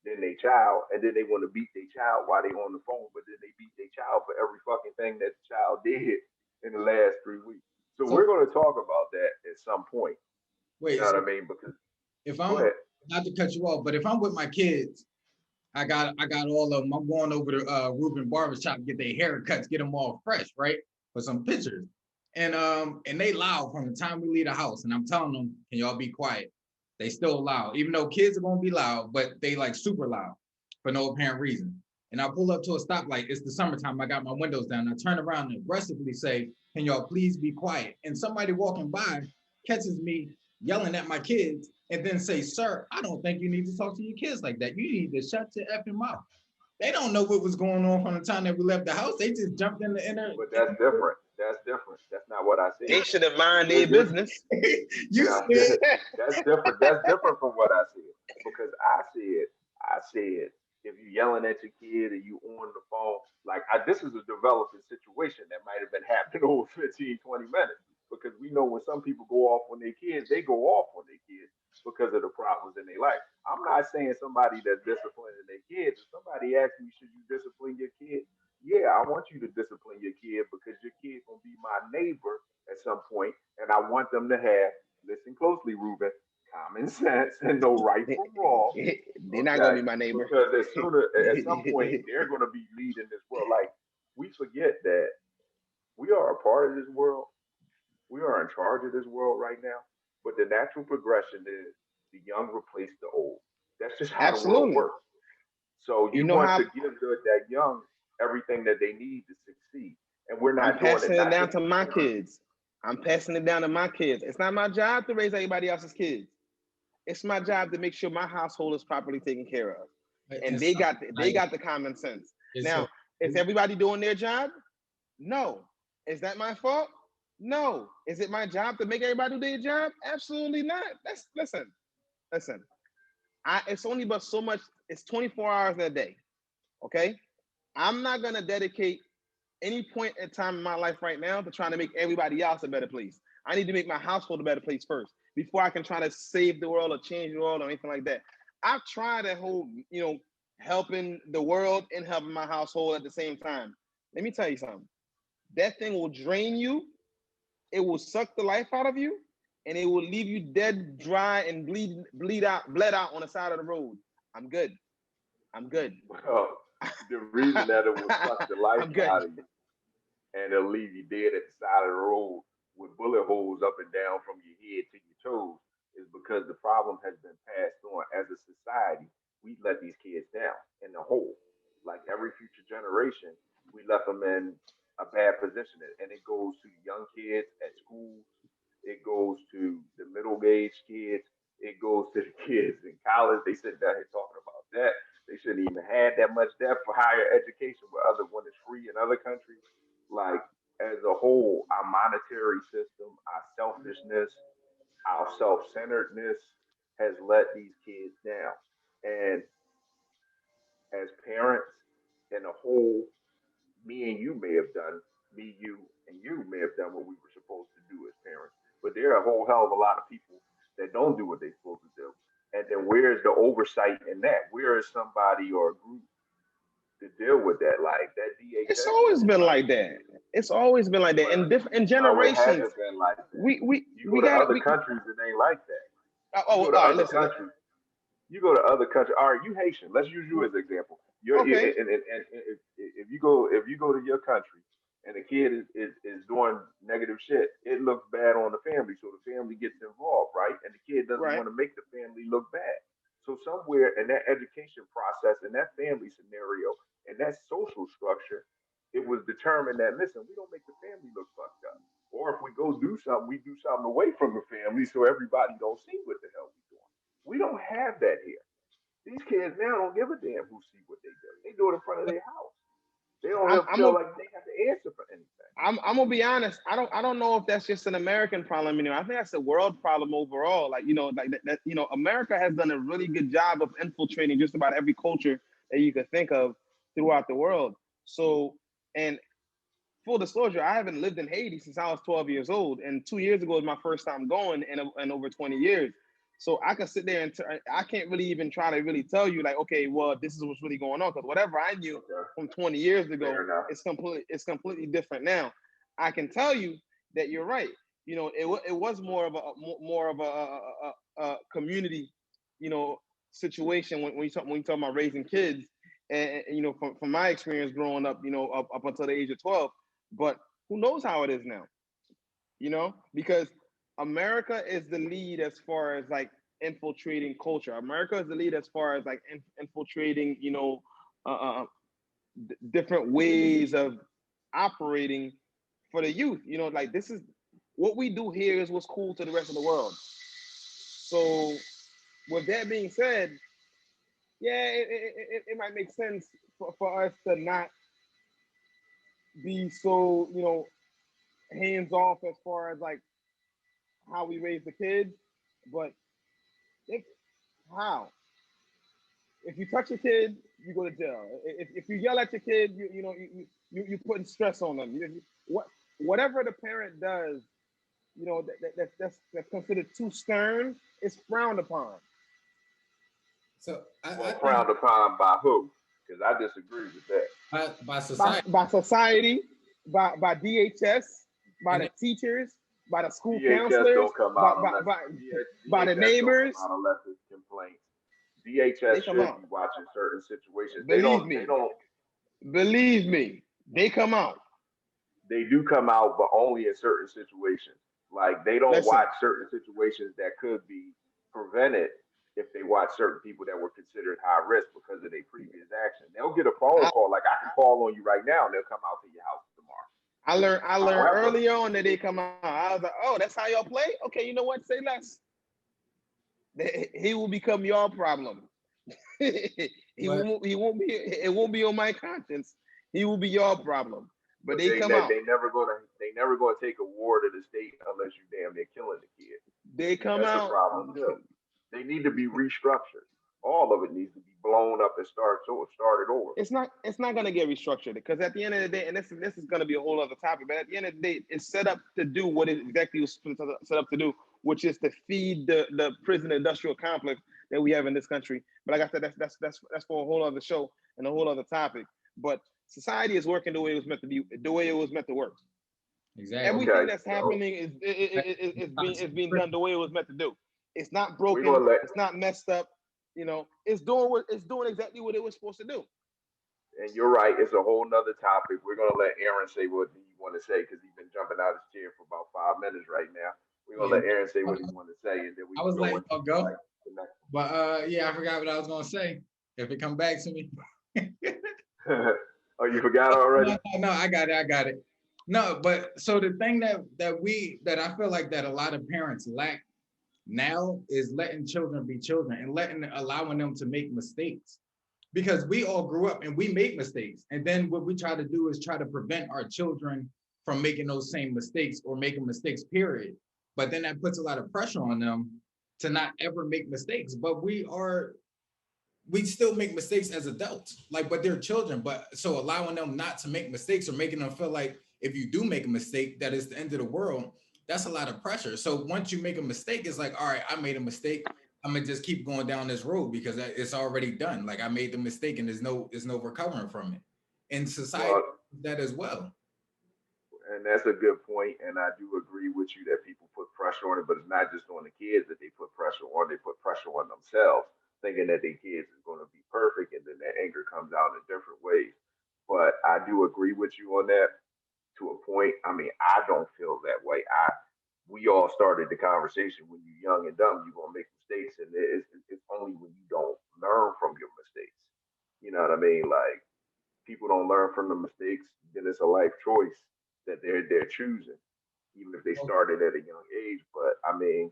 Speaker 1: than their child. And then they want to beat their child while they on the phone, but then they beat their child for every fucking thing that the child did in the last 3 weeks. So we're
Speaker 3: so
Speaker 1: going to talk about that at some point. You
Speaker 3: wait,
Speaker 1: know
Speaker 3: so
Speaker 1: what I mean? Because
Speaker 3: if
Speaker 1: go
Speaker 3: I'm
Speaker 1: ahead.
Speaker 3: not to cut you off, but if I'm with my kids, I got all of them. I'm going over to Ruben Barbershop, get their haircuts, get them all fresh, right? For some pictures. And they loud from the time we leave the house. And I'm telling them, can y'all be quiet? They still loud, even though kids are gonna be loud, but they like super loud for no apparent reason. And I pull up to a stoplight. It's the summertime. I got my windows down. I turn around and aggressively say, can y'all please be quiet? And somebody walking by catches me yelling at my kids and then say, sir, I don't think you need to talk to your kids like that. You need to shut your effing mouth. They don't know what was going on from the time that we left the house. They just jumped in the inner.
Speaker 1: But that's different. That's different. That's not what I
Speaker 4: They
Speaker 1: said.
Speaker 4: should have mind their
Speaker 1: You
Speaker 4: business.
Speaker 3: You
Speaker 1: Now,
Speaker 3: said,
Speaker 1: that's different. That's different from what I said. Because I said, if you yelling at your kid and you on the phone, like this is a developing situation that might have been happening over 15, 20 minutes. Because we know when some people go off on their kids, they go off on their kids because of the problems in their life. I'm not saying somebody that's disciplining their kids. If somebody asks me, should you discipline your kid? Yeah, I want you to discipline your kid because your kid gonna be my neighbor at some point, and I want them to have, listen closely, Ruben, common sense and know right
Speaker 4: They,
Speaker 1: from wrong.
Speaker 4: they're not gonna
Speaker 1: Okay,
Speaker 4: be my neighbor.
Speaker 1: because at some point they're gonna be leading this world. Like we forget that we are a part of this world. We are in charge of this world right now. But the natural progression is the young replace the old. That's just how the world
Speaker 4: Absolutely.
Speaker 1: works. So
Speaker 4: You
Speaker 1: you
Speaker 4: know
Speaker 1: want
Speaker 4: how
Speaker 1: to give that young everything that they need to succeed. And we're
Speaker 4: I'm
Speaker 1: not doing it
Speaker 4: passing it
Speaker 1: not
Speaker 4: down
Speaker 1: just
Speaker 4: to
Speaker 1: as
Speaker 4: my
Speaker 1: parents.
Speaker 4: kids. I'm passing it down to my kids. It's not my job to raise everybody else's kids. It's my job to make sure my household is properly taken care of. And
Speaker 3: it's
Speaker 4: they
Speaker 3: like,
Speaker 4: got the common sense.
Speaker 3: it's a,
Speaker 4: Now, is everybody doing their job? No. Is that my fault? No. Is it my job to make everybody do their job? Absolutely not. That's listen. It's only but so much, it's 24 hours in a day. Okay. I'm not gonna dedicate any point in time in my life right now to trying to make everybody else a better place. I need to make my household a better place first before I can try to save the world or change the world or anything like that. I've tried that whole, helping the world and helping my household at the same time. Let me tell you something. That thing will drain you. It will suck the life out of you, and it will leave you dead, dry, and bled out on the side of the road. I'm good. I'm good.
Speaker 1: Well, the reason that it will suck the life
Speaker 4: I'm good.
Speaker 1: out of you and it'll leave you dead at the side of the road with bullet holes up and down from your head to your toes is because the problem has been passed on as a society. We let these kids down in the hole. like every future generation, we left them in a bad position, and it goes to young kids at school, it goes to the middle aged kids, it goes to the kids in college. They sit down here talking about that. They shouldn't even have that much debt for higher education, where other one is free in other countries. Like as a whole, our monetary system, our selfishness, our self-centeredness has let these kids down. And as parents in a whole, me and you may have done, me, you, and you may have done what we were supposed to do as parents. But there are a whole hell of a lot of people that don't do what they're supposed to do. And then where's the oversight in that? Where is somebody or a group to deal with that? Like that DHS.
Speaker 4: It's always been like that. It's always been like that. And different in
Speaker 1: No, it
Speaker 4: generations.
Speaker 1: hasn't been like that.
Speaker 4: We
Speaker 1: You go to other countries, it ain't like that.
Speaker 4: oh,
Speaker 1: You
Speaker 4: all
Speaker 1: go to
Speaker 4: right,
Speaker 1: other
Speaker 4: listen.
Speaker 1: countries. You go to other countries. All right, you Haitian. Let's use you as an example. You're,
Speaker 4: Okay.
Speaker 1: and if you go to your country and a kid is doing negative shit, it looks bad on the family. So the family gets involved, right? And the kid doesn't
Speaker 4: Right.
Speaker 1: want to make the family look bad. So somewhere in that education process, in that family scenario, in that social structure, it was determined that listen, we don't make the family look fucked up. Or if we go do something, we do something away from the family so everybody don't see what the hell we doing. We don't have that here. These kids now don't give a damn who see what they do. They do it in front of their house. They don't
Speaker 4: I'm,
Speaker 1: have,
Speaker 4: I'm
Speaker 1: feel
Speaker 4: a,
Speaker 1: like they have to answer for anything.
Speaker 4: I'm gonna be honest. I don't know if that's just an American problem. I think that's a world problem overall. Like like that America has done a really good job of infiltrating just about every culture that you could think of throughout the world. So, and full disclosure, I haven't lived in Haiti since I was 12 years old, and 2 years ago was my first time going in over 20 years. So I can sit there and I can't really even try to really tell you like, okay, well, this is what's really going on, because whatever I knew
Speaker 1: Okay.
Speaker 4: from 20 years ago,
Speaker 1: Fair enough.
Speaker 4: it's completely different now. I can tell you that you're right. It was more of a community, situation when you talk about raising kids, and from my experience growing up, up until the age of 12. But who knows how it is now? Because America is the lead as far as like infiltrating culture. America is the lead as far as like infiltrating, different ways of operating for the youth. Like this is what we do here is what's cool to the rest of the world. So, with that being said, yeah, it might make sense for us to not be so, hands off as far as like how we raise the kids, but if how if you touch a kid, you go to jail. If you yell at your kid, you putting stress on them. Whatever the parent does, that's considered too stern, is frowned upon.
Speaker 3: So I think
Speaker 1: Frowned upon by who? Because I disagree with that.
Speaker 3: by society.
Speaker 4: By society, by DHS, by
Speaker 3: And
Speaker 4: the teachers, by the school
Speaker 1: DHS
Speaker 4: counselors,
Speaker 1: don't come out unless
Speaker 4: by the
Speaker 1: DHS
Speaker 4: neighbors.
Speaker 1: don't come out unless it's complaints.
Speaker 4: They
Speaker 1: DHS
Speaker 4: come
Speaker 1: should
Speaker 4: out.
Speaker 1: be watching certain situations.
Speaker 4: Believe me.
Speaker 1: They don't.
Speaker 4: Believe me, they come out.
Speaker 1: They do come out, but only in certain situations. Like they don't
Speaker 4: Listen.
Speaker 1: watch certain situations that could be prevented if they watch certain people that were considered high risk because of their previous action. They'll get a phone call, like I can call on you right now, and they'll come out to your house tomorrow.
Speaker 4: I learned
Speaker 1: However,
Speaker 4: early on that they come out. I was like, oh, that's how y'all play? Okay, you know what? Say less. He will become your problem. He won't be. It won't be on my conscience. He will be your problem. But they come out.
Speaker 1: They never gonna take a war to the state unless you damn near killing the kid.
Speaker 4: They come
Speaker 1: That's
Speaker 4: out.
Speaker 1: a problem too. They need to be restructured. All of it needs to be blown up and started over.
Speaker 4: It's not gonna get restructured, because at the end of the day, and this is gonna be a whole other topic, but at the end of the day, it's set up to do what it exactly was set up to do, which is to feed the prison industrial complex that we have in this country. But like I said, that's for a whole other show and a whole other topic. But society is working the way it was meant to be, the way it was meant to work.
Speaker 3: Exactly.
Speaker 4: Everything that's happening is being done the way it was meant to do. It's not broken. It's not messed up. It's doing exactly what it was supposed to do.
Speaker 1: And you're right. It's a whole nother topic. We're gonna let Aaron say what he want to say because he's been jumping out of his chair for about 5 minutes right now. We're gonna let Aaron say what he want to say, and then we.
Speaker 3: I was like, "Oh, go."
Speaker 1: The next.
Speaker 3: But yeah, I forgot what I was gonna say. If it come back to me.
Speaker 1: Oh, you forgot already?
Speaker 3: No, I got it. No, but so the thing that I feel like that a lot of parents lack now is letting children be children and allowing them to make mistakes. Because we all grew up and we make mistakes. And then what we try to do is try to prevent our children from making those same mistakes or making mistakes, period. But then that puts a lot of pressure on them to not ever make mistakes. But we still make mistakes as adults, like, but they're children. But so allowing them not to make mistakes or making them feel like if you do make a mistake, that is the end of the world, that's a lot of pressure. So once you make a mistake, it's like, all right, I made a mistake. I'm gonna just keep going down this road because it's already done. Like I made the mistake and there's no recovering from it. In society,
Speaker 1: Well,
Speaker 3: that as well.
Speaker 1: and that's a good point, and I do agree with you that people put pressure on it, but it's not just on the kids that they put pressure on. They put pressure on themselves, thinking that their kids is going to be perfect, and then that anger comes out in different ways. But I do agree with you on that to a point. I mean, I don't feel that way. We all started the conversation when you're young and dumb, you're gonna make mistakes, and it's only when you don't learn from your mistakes. You know what I mean? Like people don't learn from the mistakes, then it's a life choice that they're choosing, even if they started at a young age. But I mean,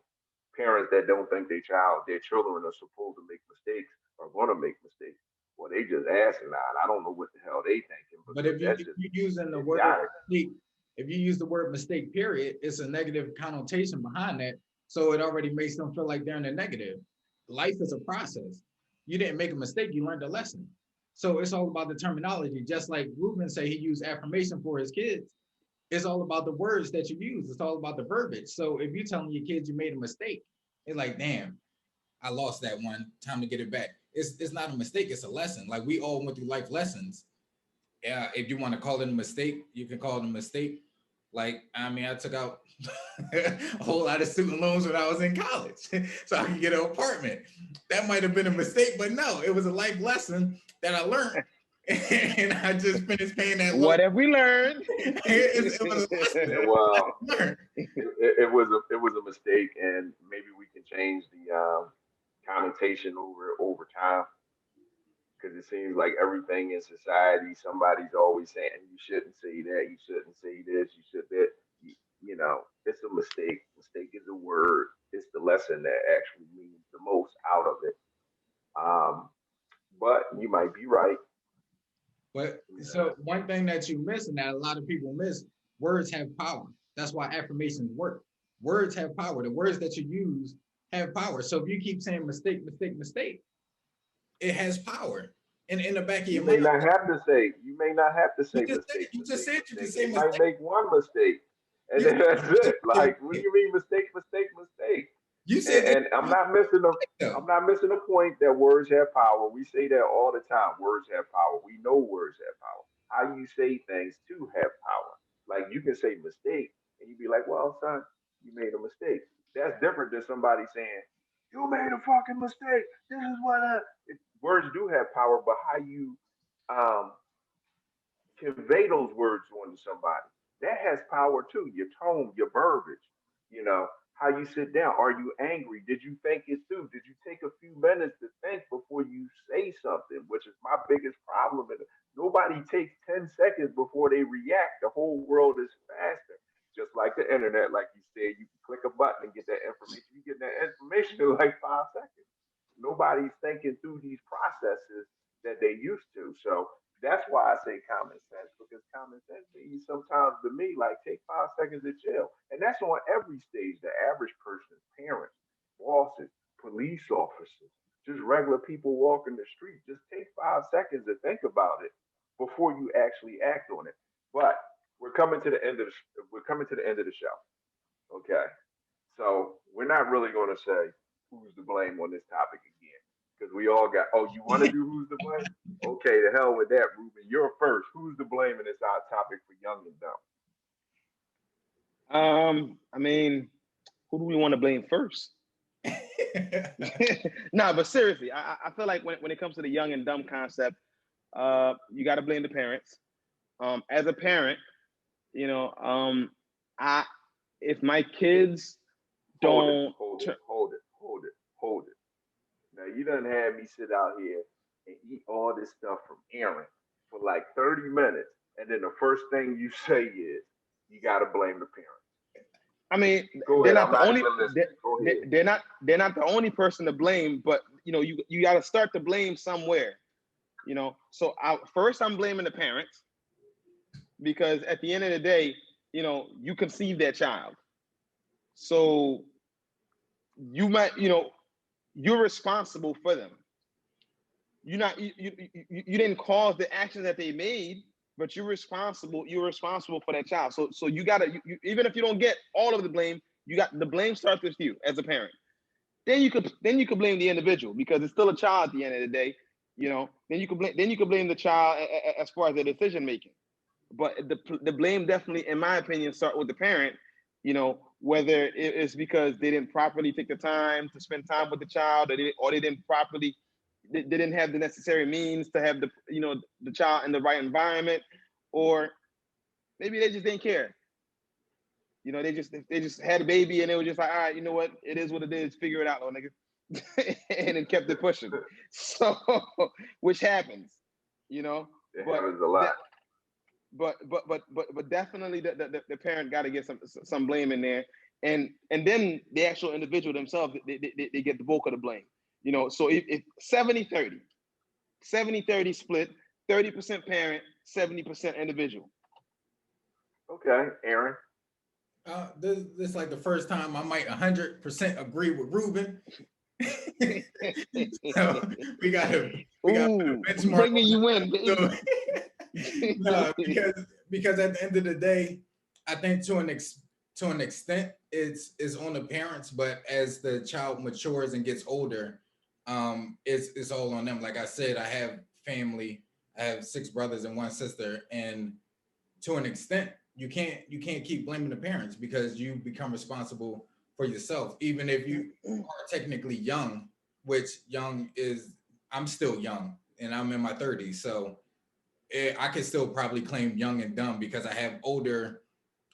Speaker 1: parents that don't think their children are supposed to make mistakes are gonna make mistakes. Well, they just asinine. I don't know what the hell they thinking
Speaker 3: But
Speaker 1: because that's
Speaker 3: if
Speaker 1: just
Speaker 3: you using the word
Speaker 1: idiotic.
Speaker 3: mistake, if you use the word mistake, period, it's a negative connotation behind that. So it already makes them feel like they're in the negative. Life is a process. You didn't make a mistake, you learned a lesson. So it's all about the terminology. Just like Ruben say he used affirmation for his kids. It's all about the words that you use. It's all about the verbiage. So if you're telling your kids you made a mistake, it's like, damn, I lost that one. Time to get it back. It's not a mistake, it's a lesson. Like we all went through life lessons. Yeah, if you want to call it a mistake, you can call it a mistake. Like, I mean, I took out a whole lot of student loans when I was in college so I could get an apartment. That might have been a mistake, but no, it was a life lesson that I learned. And I just finished paying that loan.
Speaker 4: What have we learned?
Speaker 3: It was a lesson.
Speaker 1: Well,
Speaker 3: I learned.
Speaker 1: it was a mistake, and maybe we can change the connotation over time because it seems like everything in society, somebody's always saying you shouldn't say that, you shouldn't say this, you should that. It's a mistake. Mistake is a word. It's the lesson that actually means the most out of it. Um, but you might be right.
Speaker 3: But
Speaker 1: Yeah.
Speaker 3: so one thing that you miss and that a lot of people miss, words have power. That's why affirmations work. Words have power. The words that you use have power. So if you keep saying mistake, mistake, mistake, it has power. And in the back of
Speaker 1: You
Speaker 3: your
Speaker 1: may
Speaker 3: mind,
Speaker 1: not have to say. You may not have to say mistake,
Speaker 3: you just
Speaker 1: mistake,
Speaker 3: said you can
Speaker 1: mistake.
Speaker 3: say
Speaker 1: You might
Speaker 3: mistake.
Speaker 1: make one mistake, and
Speaker 3: You
Speaker 1: then that's it.
Speaker 3: said
Speaker 1: Like, what do you mean mistake, mistake, mistake?
Speaker 3: you
Speaker 1: And,
Speaker 3: said
Speaker 1: and I'm not missing a
Speaker 3: though.
Speaker 1: I'm not missing a point that words have power. We say that all the time. Words have power. We know words have power. How you say things too have power. Like you can say mistake and you be like, well, son, you made a mistake. That's different than somebody saying, you made a fucking mistake. This is what words do have power, but how you um convey those words onto somebody. That has power too. Your tone, your verbiage, you know, how you sit down. Are you angry? Did you think it through? Did you take a few minutes to think before you say something? Which is my biggest problem. And nobody takes 10 seconds before they react. The whole world is faster. Just like the internet, like you said, you can click a button and get that information. You get that information in like 5 seconds. Nobody's thinking through these processes that they used to. So that's why I say common sense, because common sense means sometimes to me like take 5 seconds to chill. And that's on every stage, the average person, parents, bosses, police officers, just regular people walking the street. Just take 5 seconds to think about it before you actually act on it. But we're coming to the end of the show. Okay. So we're not really going to say who's to blame on this topic again because we all got. Oh, you want to do who's to blame? Okay, the hell with that, Ruben. You're first. Who's to blame in this our topic for young and dumb?
Speaker 4: I mean, who do we want to blame first? Nah, but seriously, I feel like when it comes to the young and dumb concept, you got to blame the parents. As a parent, you know, I if my kids
Speaker 1: Hold it,
Speaker 4: don't
Speaker 1: hold it,
Speaker 4: turn,
Speaker 1: hold it, hold it, hold it. Now you done had me sit out here and eat all this stuff from Aaron for like 30 minutes, and then the first thing you say is, you got to blame the parent.
Speaker 4: I mean,
Speaker 1: Go
Speaker 4: they're
Speaker 1: ahead.
Speaker 4: not
Speaker 1: I'm
Speaker 4: the
Speaker 1: not
Speaker 4: only.
Speaker 1: even listening. Go ahead.
Speaker 4: They're not the only person to blame, but you got to start to blame somewhere. So first I'm blaming the parents because at the end of the day, you conceived that child, so you might, you're responsible for them. You're not you didn't cause the actions that they made, but you're responsible for that child. So you gotta even if you don't get all of the blame, you got the blame starts with you as a parent. Then you could blame the individual because it's still a child at the end of the day. Then you could blame the child as far as the decision making. But the blame definitely, in my opinion, start with the parent. Whether it's because they didn't properly take the time to spend time with the child, or they didn't properly, they didn't have the necessary means to have the child in the right environment, or maybe they just didn't care. They just had a baby and they were just like, all right, you know what, it is what it is. Figure it out, little nigga, and it kept it pushing. So, which happens,
Speaker 1: It
Speaker 4: but
Speaker 1: happens a lot.
Speaker 4: but definitely the parent got to get some blame in there, and then the actual individual themselves, they get the bulk of the blame. So if 70-30 split, 30% parent, 70% individual.
Speaker 1: Okay, Aaron.
Speaker 3: This is like the first time I might 100% agree with Ruben. So we got to put a benchmark.
Speaker 4: Bringing you in.
Speaker 3: No, because at the end of the day, I think to an extent it's on the parents, but as the child matures and gets older, it's all on them. Like I said, I have family. I have 6 brothers and 1 sister, and to an extent, you can't keep blaming the parents because you become responsible for yourself, even if you are technically young, which I'm still young and I'm in my 30s, so I could still probably claim young and dumb because I have older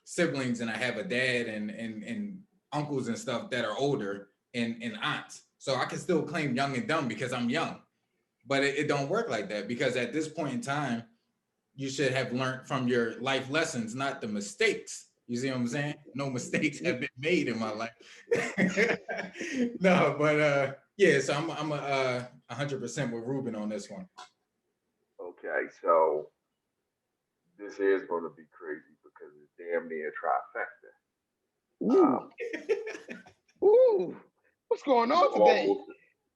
Speaker 3: siblings and I have a dad and uncles and stuff that are older and aunts. So I can still claim young and dumb because I'm young. But it don't work like that because at this point in time, you should have learned from your life lessons, not the mistakes. You see what I'm saying? No mistakes have been made in my life. No, but yeah, so I'm 100% with Ruben on this one.
Speaker 1: Okay, so this is going to be crazy because it's damn near trifecta.
Speaker 4: Ooh, what's going on today?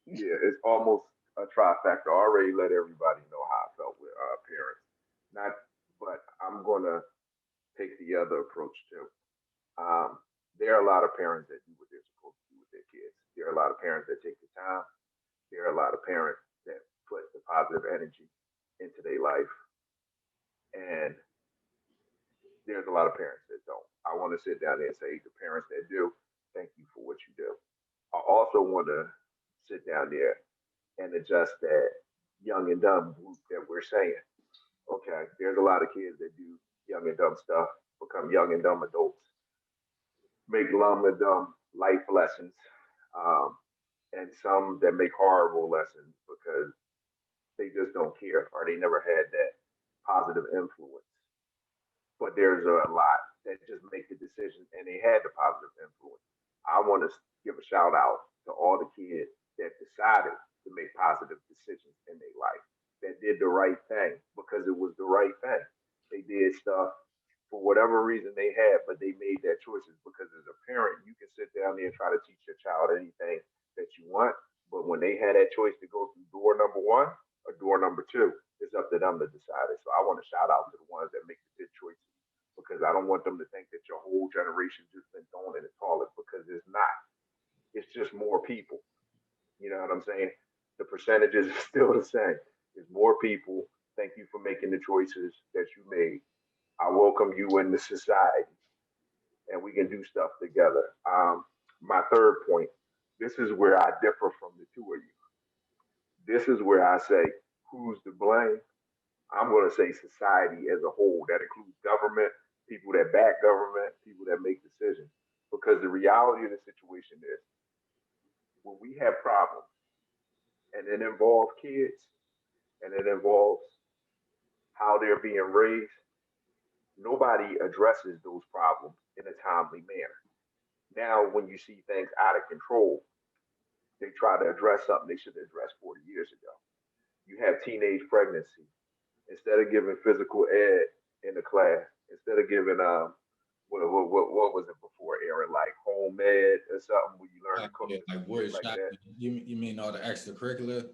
Speaker 1: It's almost a trifecta. I already let everybody know how I felt with parents. But I'm going to take the other approach too. There are a lot of parents that do what they're supposed to do with their kids. There are a lot of parents that take the time. There are a lot of parents that put the positive energy into their life. And there's a lot of parents that don't. I want to sit down there and say, the parents that do, thank you for what you do. I also want to sit down there and adjust that young and dumb group that we're saying. Okay, there's a lot of kids that do young and dumb stuff, become young and dumb adults, make young and dumb life lessons, and some that make horrible lessons because they just don't care or they never had that positive influence. But there's a lot that just make the decision and they had the positive influence. I want to give a shout out to all the kids that decided to make positive decisions in their life, that did the right thing because it was the right thing. They did stuff for whatever reason they had, but they made their choices because as a parent, you can sit down there and try to teach your child anything that you want. But when they had that choice to go through door number 1 or door number 2, it's up to them to decide it. So I want to shout out to the ones that make the good choices because I don't want them to think that your whole generation just been thrown in the toilet because it's not. It's just more people. You know what I'm saying? The percentages are still the same. There's more people. Thank you for making the choices that you made. I welcome you into society and we can do stuff together. My third point, this is where I differ from the two of you. This is where I say, who's to blame? I'm going to say society as a whole. That includes government, people that back government, people that make decisions. Because the reality of the situation is when we have problems and it involves kids and it involves how they're being raised, nobody addresses those problems in a timely manner. Now, when you see things out of control, they try to address something they should have addressed 40 years ago. You have teenage pregnancy. Instead of giving physical ed in the class, instead of giving what was it before, Aaron, like home ed or something where you learn to cook
Speaker 3: Yeah,
Speaker 1: and
Speaker 3: like
Speaker 1: shit
Speaker 3: wood
Speaker 1: like
Speaker 3: shop.
Speaker 1: that.
Speaker 3: You mean all the extracurricular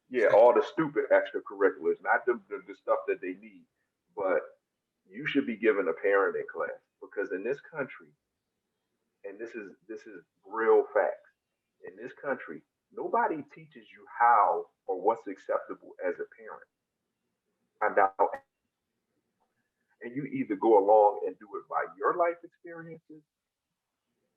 Speaker 1: Yeah,
Speaker 3: stuff?
Speaker 1: all the stupid extracurriculars, not the stuff that they need, but you should be given a parenting class because in this country, and this is real facts, in this country, nobody teaches you how or what's acceptable as a parent. Find out, and you either go along and do it by your life experiences.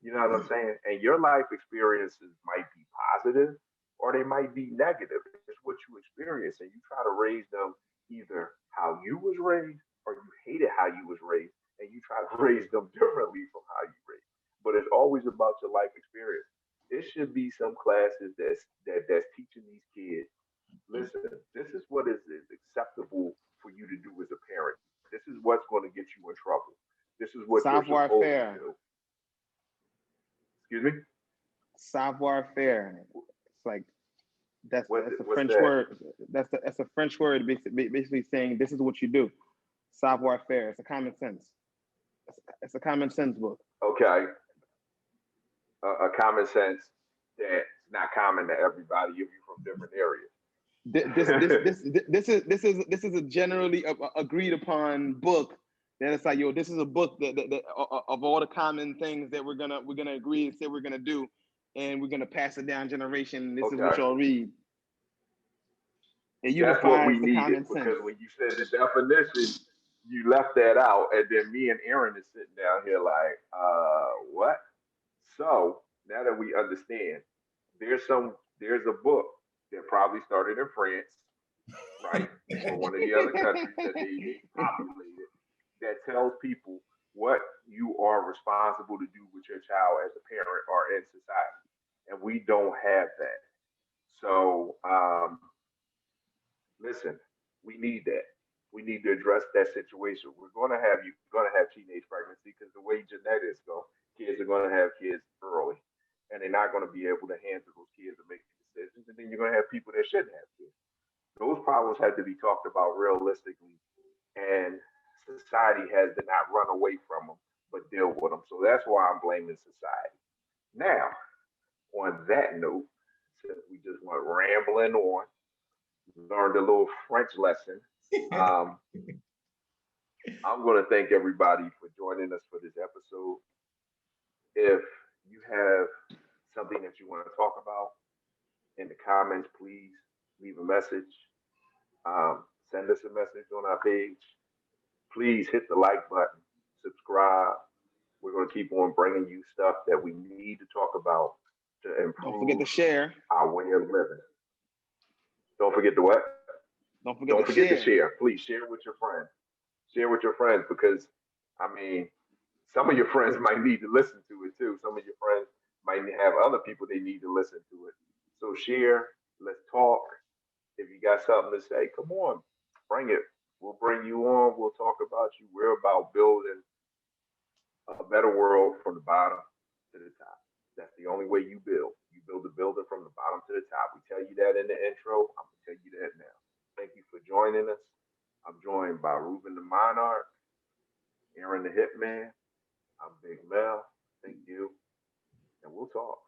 Speaker 1: You know what I'm saying? And your life experiences might be positive or they might be negative. It's what you experience, and you try to raise them either how you was raised or you hated how you was raised, and you try to raise them differently from how you raised. But it's always about your life experience. It should be some classes that's teaching these kids. Listen, this is what is acceptable for you to do as a parent. This is what's going to get you in trouble. This is what you're
Speaker 4: Savoir
Speaker 1: supposed to
Speaker 4: faire.
Speaker 1: do. Excuse me.
Speaker 4: Savoir faire. It's like that's a
Speaker 1: What's
Speaker 4: French
Speaker 1: that?
Speaker 4: word. That's a French word basically saying this is what you do. Savoir faire. It's a common sense. It's a common sense book.
Speaker 1: Okay, a common sense that's not common to everybody if you're from different areas.
Speaker 4: This is a generally agreed upon book. That it's like, yo, this is a book that of all the common things that we're gonna agree and say we're gonna do, and we're gonna pass it down generation. This is what
Speaker 1: Okay,
Speaker 4: y'all read. It
Speaker 1: that's what we
Speaker 4: unifies the
Speaker 1: needed
Speaker 4: common sense.
Speaker 1: because when you said the definition, you left that out, and then me and Aaron is sitting down here like, what? So now that we understand, there's a book that probably started in France, right, or one of the other countries that they populated that tells people what you are responsible to do with your child as a parent or in society, and we don't have that. So listen, we need that. We need to address that situation. We're going to have teenage pregnancy because the way genetics go, kids are going to have kids early, and they're not going to be able to handle those kids and make decisions. And then you're going to have people that shouldn't have kids. Those problems have to be talked about realistically, and society has to not run away from them, but deal with them. So that's why I'm blaming society. Now, on that note, since we just went rambling on, learned a little French lesson. Um, I'm going to thank everybody for joining us for this episode. If you have something that you want to talk about in the comments, please leave a message. Send us a message on our page. Please hit the like button, subscribe. We're going to keep on bringing you stuff that we need to talk about to
Speaker 4: Don't forget
Speaker 1: improve
Speaker 4: to share.
Speaker 1: our way of living. Don't forget to what?
Speaker 4: Don't forget
Speaker 1: Don't
Speaker 4: to
Speaker 1: forget to
Speaker 4: share.
Speaker 1: share. Please share with your friends. Share with your friends because, I mean, some of your friends might need to listen to it too. Some of your friends might have other people they need to listen to it. So share. Let's talk. If you got something to say, come on, bring it. We'll bring you on. We'll talk about you. We're about building a better world from the bottom to the top. That's the only way you build. You build the building from the bottom to the top. We tell you that in the intro. I'm gonna tell you that now. Thank you for joining us. I'm joined by Ruben the Monarch, Aaron the Hitman. I'm Big Mel. Thank you, and we'll talk.